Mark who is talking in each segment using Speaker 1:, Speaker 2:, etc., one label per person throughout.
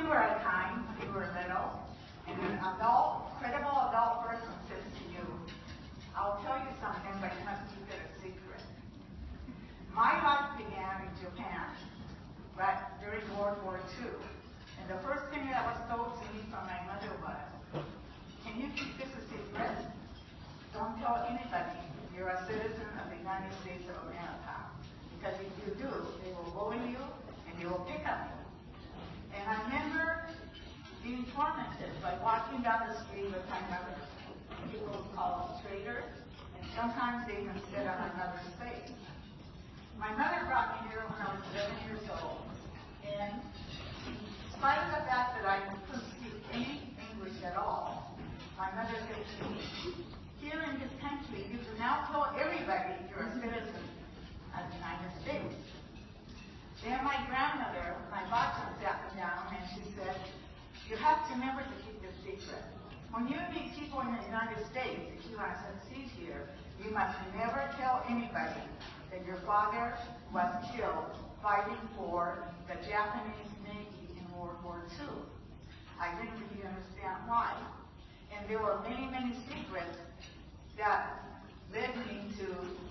Speaker 1: were a time when you were little, and an adult, credible adult person says to you, I'll tell you something, but you must keep it a secret. My life began in Japan, right during World War II. And the first thing that was told to me from my mother was, can you keep this a secret? Don't tell anybody you're a citizen of the United States of America. Because if you do, they will bully you and they will pick on you. And I remember being tormented by walking down the street with my mother. People would call us traitors, and sometimes they even spit on another's face. My mother brought me here when I was 11 years old, and in spite of the fact that I couldn't speak any English at all, my mother said to me, here in this country, you can now tell everybody you're a citizen of the United States. Then my grandmother, my bachelor, sat me down and she said, you have to remember to keep this secret. When you meet people in the United States, if you want to succeed here, you must never tell anybody that your father was killed fighting for the Japanese Navy in World War II. I didn't really understand why. And there were many, many secrets that led me to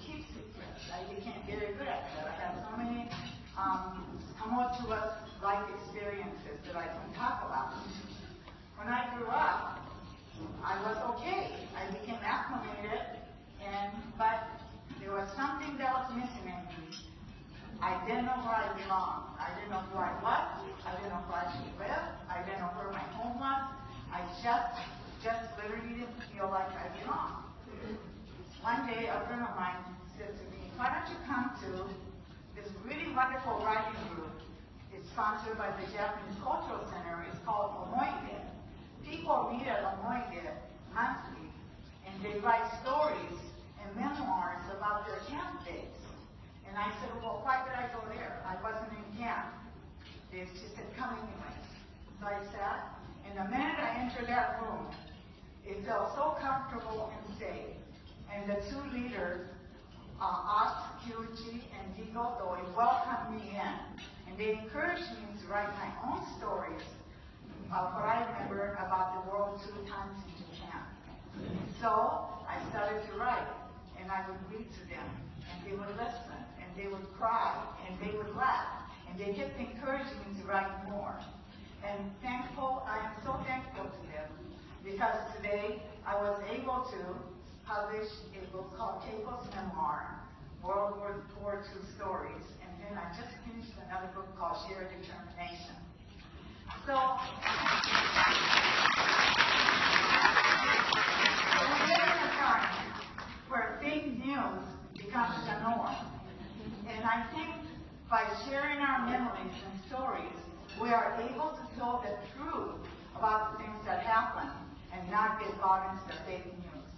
Speaker 1: keep secrets. I became very good at that. I have so many tumultuous life experiences that I can talk about. When I grew up, I was okay. I became acclimated, but there was something that was missing in me. I didn't know where I belonged. I didn't know who I was. I didn't know where I should live. I didn't know where my home was. I just literally didn't feel like I belonged. One day, a friend of mine said to me, why don't you come to this really wonderful writing group? It's sponsored by the Japanese Cultural Center. It's called Omoide. People meet at Omoide monthly, and they write stories and memoirs about their camp days. And I said, well, why did I go there? I wasn't in camp. She said, come anyway. So I sat, and the minute I entered that room, it felt so comfortable and safe. And the two leaders, Osh, Kyuchi, and Digoto, welcomed me in. And they encouraged me to write my own stories of what I remember about the World II times in Japan. So I started to write, and I would read to them, and they would listen, and they would cry, and they would laugh, and they kept encouraging me to write more. And I am so thankful to them, because today I was able to publish a book called Keiko's Memoir, World War II Stories, and then I just finished another book called Shared Determination. So, we live in a time where fake news becomes the norm. And I think by sharing our memories and stories, we are able to tell the truth about the things that happen and not get bought into the fake news.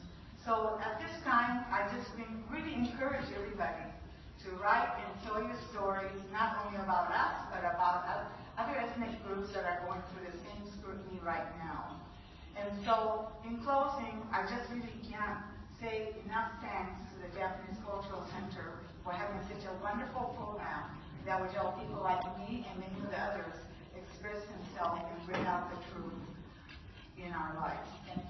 Speaker 1: So at this time, I just really encourage everybody to write and tell your stories, not only about us, but about other ethnic groups that are going through the same scrutiny right now. And so, in closing, I just really can't say enough thanks to the Japanese Cultural Center for having such a wonderful program that would help people like me and many of the others express themselves and bring out the truth in our lives. Thank you.